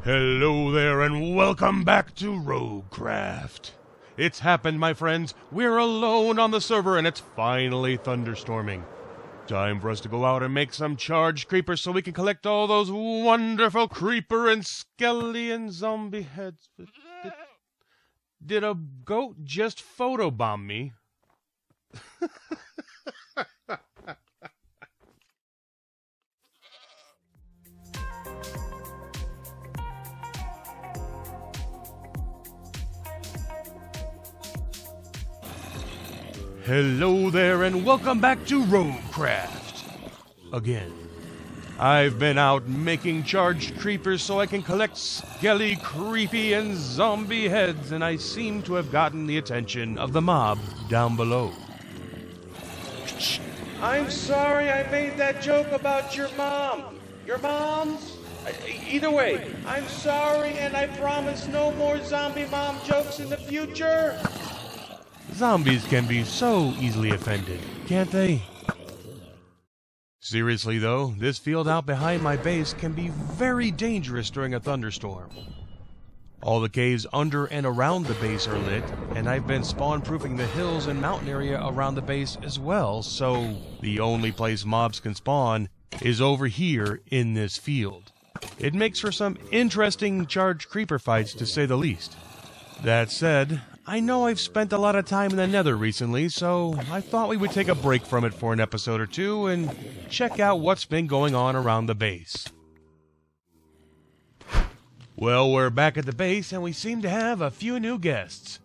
Hello there and welcome back to Roguecraft. It's happened, my friends. We're alone on the server and it's finally thunderstorming. Time for us to go out and make some charged creepers so we can collect all those wonderful creeper and skelly and zombie heads. Did a goat just photobomb me? Hello there and welcome back to Roguecraft. Again, I've been out making charged creepers so I can collect skelly, creepy, and zombie heads, and I seem to have gotten the attention of the mob down below. I'm sorry I made that joke about your mom. Your mom's? Either way, I'm sorry and I promise no more zombie mom jokes in the future. Zombies can be so easily offended, can't they? Seriously though, this field out behind my base can be very dangerous during a thunderstorm. All the caves under and around the base are lit, and I've been spawn-proofing the hills and mountain area around the base as well, so the only place mobs can spawn is over here in this field. It makes for some interesting charged creeper fights, to say the least. That said, I know I've spent a lot of time in the Nether recently, so I thought we would take a break from it for an episode or two and check out what's been going on around the base. Well, we're back at the base and we seem to have a few new guests.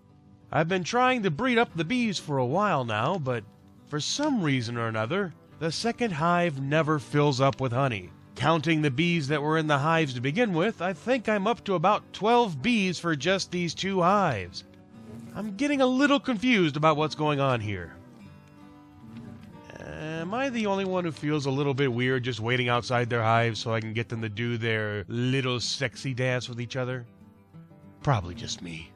I've been trying to breed up the bees for a while now, but for some reason or another, the second hive never fills up with honey. Counting the bees that were in the hives to begin with, I think I'm up to about 12 bees for just these two hives. I'm getting a little confused about what's going on here. Am I the only one who feels a little bit weird just waiting outside their hives so I can get them to do their little sexy dance with each other? Probably just me.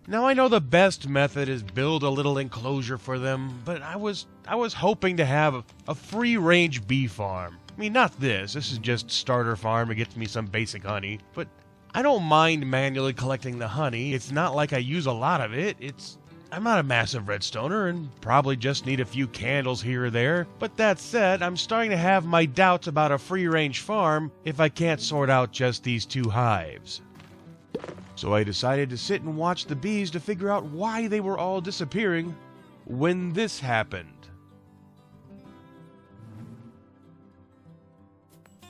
Now I know the best method is build a little enclosure for them, but I was hoping to have a free-range bee farm. I mean, not this. This is just starter farm to get me some basic honey, but I don't mind manually collecting the honey. It's not like I use a lot of it. I'm not a massive redstoner and probably just need a few candles here or there. But that said, I'm starting to have my doubts about a free-range farm if I can't sort out just these two hives. So I decided to sit and watch the bees to figure out why they were all disappearing when this happened.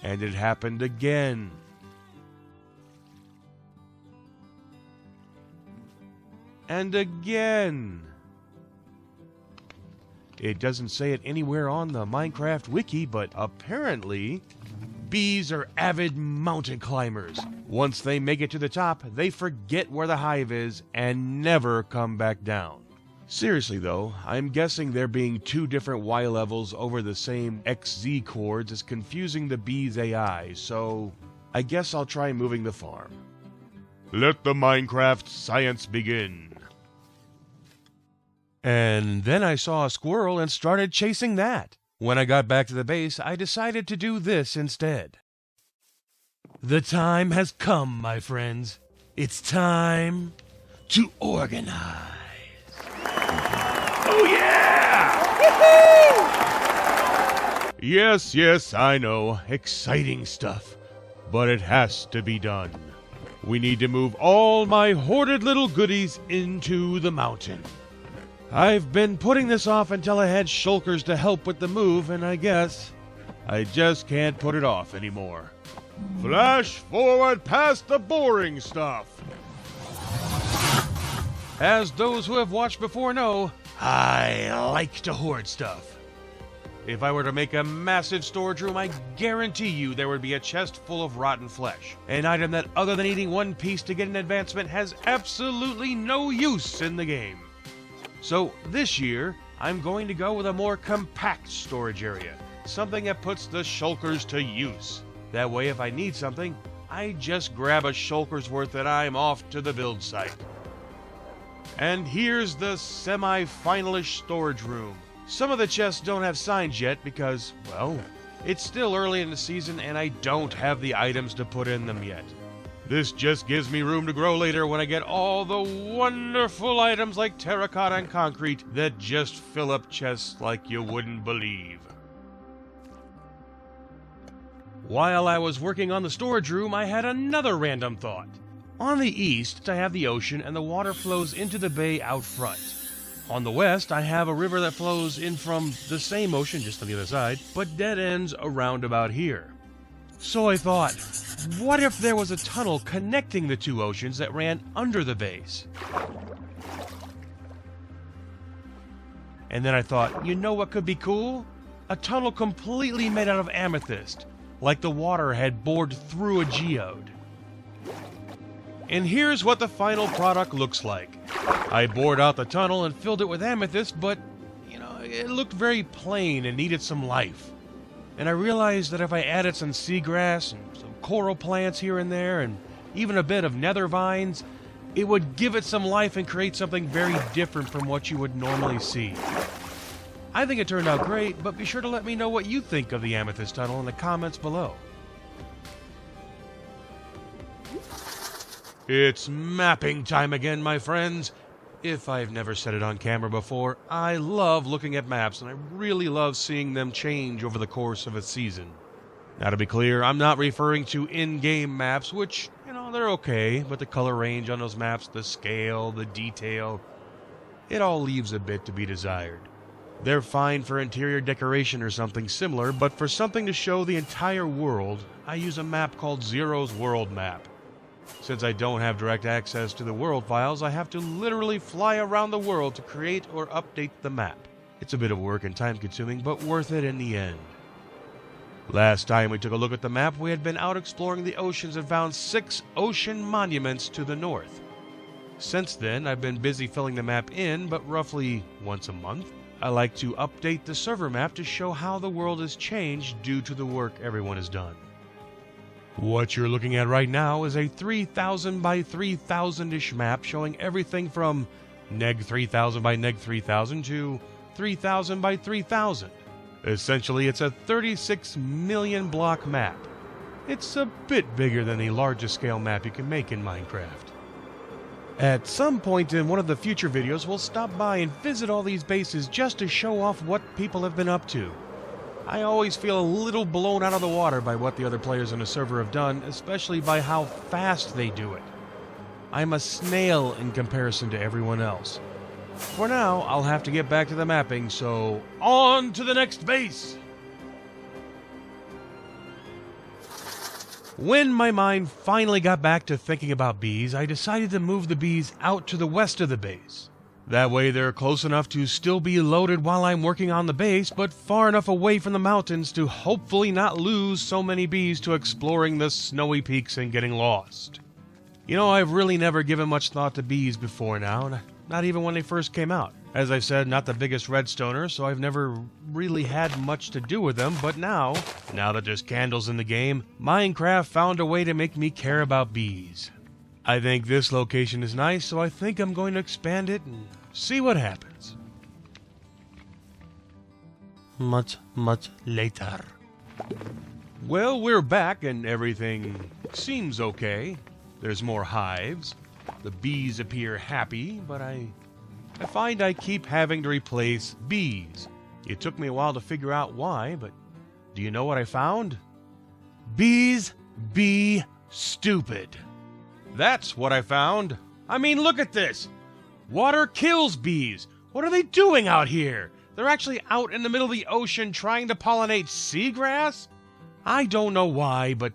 And it happened again. And again. It doesn't say it anywhere on the Minecraft wiki, but apparently bees are avid mountain climbers. Once they make it to the top, they forget where the hive is and never come back down. Seriously though, I'm guessing there being two different Y levels over the same XZ chords is confusing the bees' AI, so I guess I'll try moving the farm. Let the Minecraft science begin. And then I saw a squirrel and started chasing that. When I got back to the base, I decided to do this instead. The time has come, my friends. It's time to organize. Oh yeah! Woohoo! Yes, I know. Exciting stuff. But it has to be done. We need to move all my hoarded little goodies into the mountain. I've been putting this off until I had shulkers to help with the move, and I guess I just can't put it off anymore. Flash forward past the boring stuff. As those who have watched before know, I like to hoard stuff. If I were to make a massive storage room, I guarantee you there would be a chest full of rotten flesh. An item that, other than eating one piece to get an advancement, has absolutely no use in the game. So this year, I'm going to go with a more compact storage area. Something that puts the shulkers to use. That way, if I need something, I just grab a shulker's worth and I'm off to the build site. And here's the semi-finalish storage room. Some of the chests don't have signs yet because, well, it's still early in the season and I don't have the items to put in them yet. This just gives me room to grow later when I get all the wonderful items like terracotta and concrete that just fill up chests like you wouldn't believe. While I was working on the storage room, I had another random thought. On the east, I have the ocean and the water flows into the bay out front. On the west, I have a river that flows in from the same ocean, just on the other side, but dead ends around about here. So I thought, what if there was a tunnel connecting the two oceans that ran under the base? And then I thought, you know what could be cool? A tunnel completely made out of amethyst, like the water had bored through a geode. And here's what the final product looks like. I bored out the tunnel and filled it with amethyst, but, it looked very plain and needed some life. And I realized that if I added some seagrass and some coral plants here and there, and even a bit of nether vines, it would give it some life and create something very different from what you would normally see. I think it turned out great, but be sure to let me know what you think of the Amethyst Tunnel in the comments below. It's mapping time again, my friends. If I've never said it on camera before, I love looking at maps, and I really love seeing them change over the course of a season. Now, to be clear, I'm not referring to in-game maps, which, they're okay, but the color range on those maps, the scale, the detail, it all leaves a bit to be desired. They're fine for interior decoration or something similar, but for something to show the entire world, I use a map called Xaero's World Map. Since I don't have direct access to the world files, I have to literally fly around the world to create or update the map. It's a bit of work and time-consuming, but worth it in the end. Last time we took a look at the map, we had been out exploring the oceans and found 6 ocean monuments to the north. Since then, I've been busy filling the map in, but roughly once a month, I like to update the server map to show how the world has changed due to the work everyone has done. What you're looking at right now is a 3000 by 3000-ish map showing everything from neg 3000 by neg 3000 to 3000 by 3000. Essentially, it's a 36 million block map. It's a bit bigger than the largest scale map you can make in Minecraft. At some point in one of the future videos, we'll stop by and visit all these bases just to show off what people have been up to. I always feel a little blown out of the water by what the other players on the server have done, especially by how fast they do it. I'm a snail in comparison to everyone else. For now, I'll have to get back to the mapping, so on to the next base! When my mind finally got back to thinking about bees, I decided to move the bees out to the west of the base. That way they're close enough to still be loaded while I'm working on the base, but far enough away from the mountains to hopefully not lose so many bees to exploring the snowy peaks and getting lost. I've really never given much thought to bees before now, not even when they first came out. As I've said, not the biggest redstoner, so I've never really had much to do with them, but now that there's candles in the game, Minecraft found a way to make me care about bees. I think this location is nice, so I think I'm going to expand it and see what happens. Much later. Well, we're back and everything seems okay. There's more hives. The bees appear happy, but I find I keep having to replace bees. It took me a while to figure out why, but do you know what I found? Bees be stupid. That's what I found. I mean, look at this. Water kills bees. What are they doing out here? They're actually out in the middle of the ocean trying to pollinate seagrass? I don't know why, but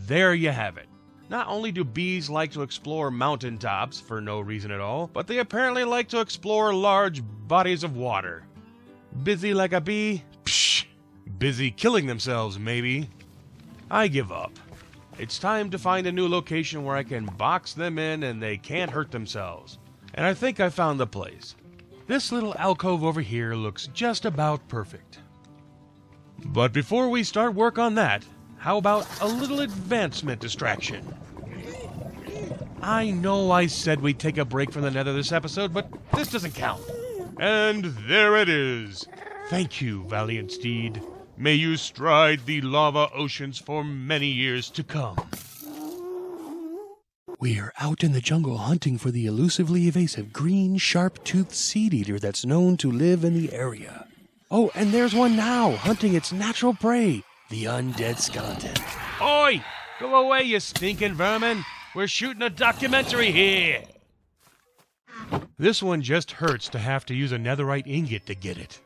there you have it. Not only do bees like to explore mountaintops for no reason at all, but they apparently like to explore large bodies of water. Busy like a bee? Psh! Busy killing themselves, maybe. I give up. It's time to find a new location where I can box them in and they can't hurt themselves. And I think I found the place. This little alcove over here looks just about perfect. But before we start work on that, how about a little advancement distraction? I know I said we'd take a break from the nether this episode, but this doesn't count. And there it is. Thank you, valiant steed. May you stride the lava oceans for many years to come. We're out in the jungle hunting for the elusively evasive green sharp-toothed seed eater that's known to live in the area. Oh, and there's one now, hunting its natural prey, the undead skeleton. Oi! Go away, you stinking vermin! We're shooting a documentary here! This one just hurts to have to use a netherite ingot to get it.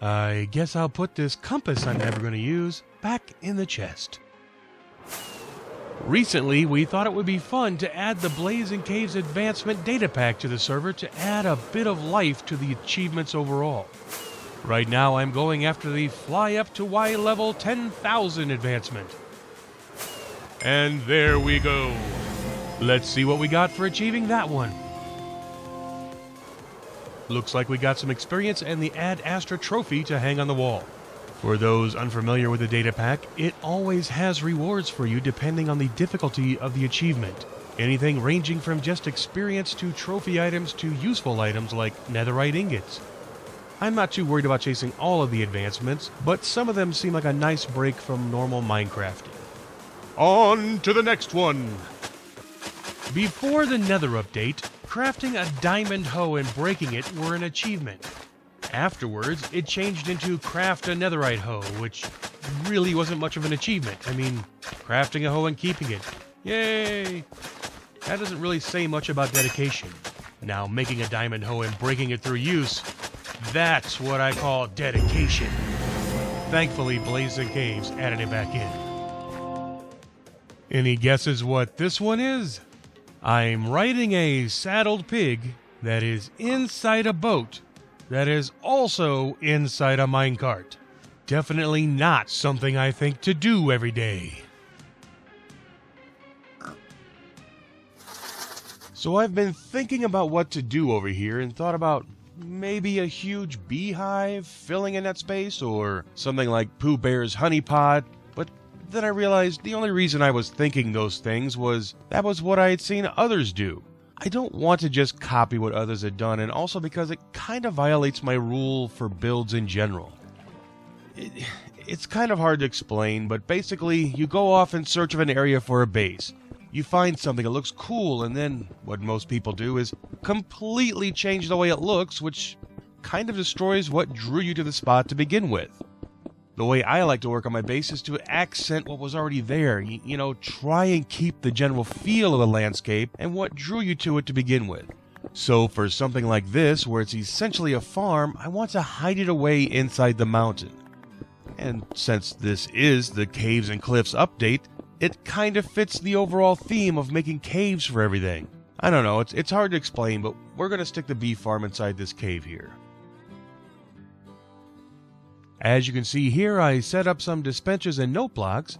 I guess I'll put this compass I'm never going to use back in the chest. Recently, we thought it would be fun to add the Blazing Caves Advancement data pack to the server to add a bit of life to the achievements overall. Right now, I'm going after the Fly Up to Y Level 10,000 advancement. And there we go. Let's see what we got for achieving that one. Looks like we got some experience and the Ad Astra trophy to hang on the wall. For those unfamiliar with the data pack, it always has rewards for you depending on the difficulty of the achievement. Anything ranging from just experience to trophy items to useful items like netherite ingots. I'm not too worried about chasing all of the advancements, but some of them seem like a nice break from normal Minecrafting. On to the next one! Before the Nether update, crafting a diamond hoe and breaking it were an achievement. Afterwards, it changed into craft a netherite hoe, which really wasn't much of an achievement. I mean, crafting a hoe and keeping it. Yay! That doesn't really say much about dedication. Now, making a diamond hoe and breaking it through use, that's what I call dedication. Thankfully, Blazing Caves added it back in. Any guesses what this one is? I'm riding a saddled pig that is inside a boat that is also inside a minecart. Definitely not something I think to do every day. So I've been thinking about what to do over here and thought about maybe a huge beehive filling in that space or something like Pooh Bear's honeypot. But then I realized the only reason I was thinking those things was that was what I had seen others do. I don't want to just copy what others had done, and also because it kind of violates my rule for builds in general. It's kind of hard to explain, but basically you go off in search of an area for a base. You find something that looks cool, and then what most people do is completely change the way it looks, which kind of destroys what drew you to the spot to begin with. The way I like to work on my base is to accent what was already there, you know, try and keep the general feel of the landscape and what drew you to it to begin with. So for something like this, where it's essentially a farm, I want to hide it away inside the mountain. And since this is the Caves and Cliffs update, it kind of fits the overall theme of making caves for everything. I don't know, it's hard to explain, but we're going to stick the bee farm inside this cave here. As you can see here, I set up some dispensers and note blocks.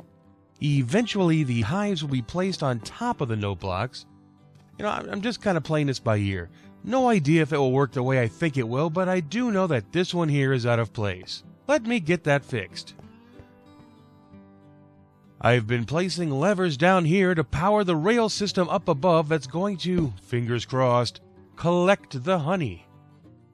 Eventually, the hives will be placed on top of the note blocks. You know, I'm just kind of playing this by ear. No idea if it will work the way I think it will, but I do know that this one here is out of place. Let me get that fixed. I've been placing levers down here to power the rail system up above that's going to, fingers crossed, collect the honey.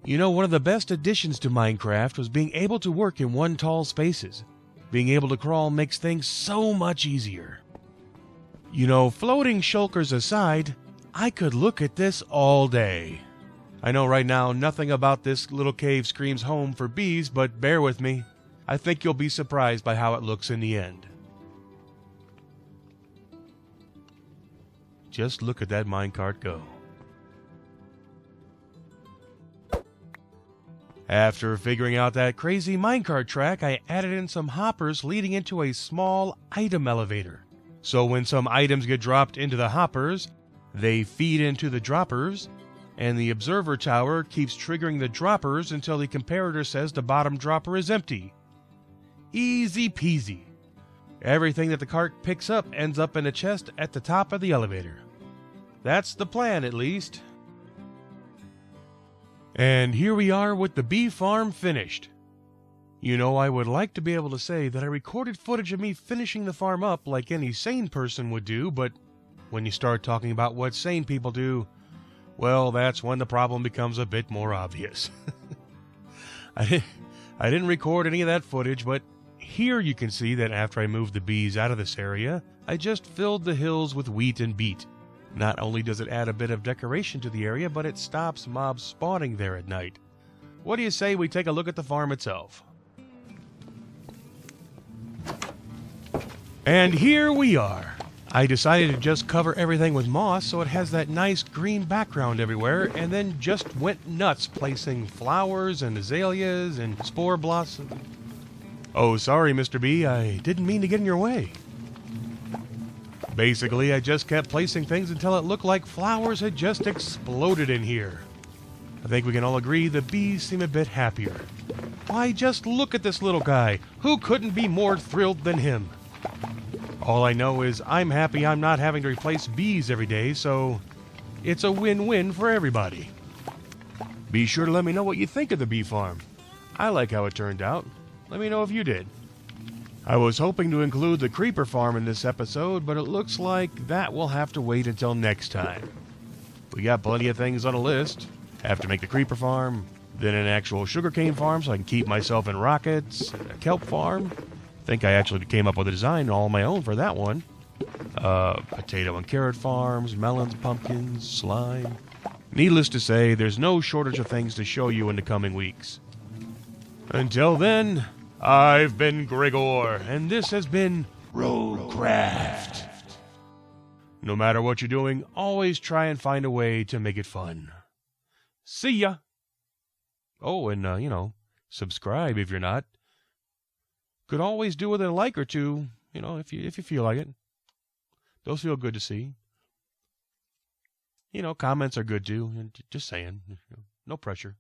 You know, one of the best additions to Minecraft was being able to work in one tall spaces. Being able to crawl makes things so much easier. You know, floating shulkers aside, I could look at this all day. I know right now nothing about this little cave screams home for bees, but bear with me. I think you'll be surprised by how it looks in the end. Just look at that minecart go. After figuring out that crazy minecart track, I added in some hoppers leading into a small item elevator. So when some items get dropped into the hoppers, they feed into the droppers, and the observer tower keeps triggering the droppers until the comparator says the bottom dropper is empty. Easy peasy. Everything that the cart picks up ends up in a chest at the top of the elevator. That's the plan, at least. And here we are with the bee farm finished. You know, I would like to be able to say that I recorded footage of me finishing the farm up like any sane person would do, but when you start talking about what sane people do, well, that's when the problem becomes a bit more obvious. I didn't record any of that footage, but here you can see that after I moved the bees out of this area, I just filled the hills with wheat and beet. Not only does it add a bit of decoration to the area, but it stops mobs spawning there at night. What do you say we take a look at the farm itself? And here we are. I decided to just cover everything with moss so it has that nice green background everywhere, and then just went nuts placing flowers and azaleas and spore blossoms. Oh, sorry, Mr. B, I didn't mean to get in your way. Basically, I just kept placing things until it looked like flowers had just exploded in here. I think we can all agree the bees seem a bit happier. Why, just look at this little guy. Who couldn't be more thrilled than him? All I know is I'm happy I'm not having to replace bees every day, so it's a win-win for everybody. Be sure to let me know what you think of the bee farm. I like how it turned out. Let me know if you did. I was hoping to include the creeper farm in this episode, but it looks like that will have to wait until next time. We got plenty of things on a list. Have to make the creeper farm, then an actual sugarcane farm so I can keep myself in rockets, a kelp farm. I think I actually came up with a design all on my own for that one. Potato and carrot farms, melons, pumpkins, slime. Needless to say, there's no shortage of things to show you in the coming weeks. Until then, I've been Gragore, and this has been Roadcraft. No matter what you're doing, always try and find a way to make it fun. See ya! Oh, and, subscribe if you're not. Could always do with a like or two, if you feel like it. Those feel good to see. Comments are good too. Just saying. No pressure.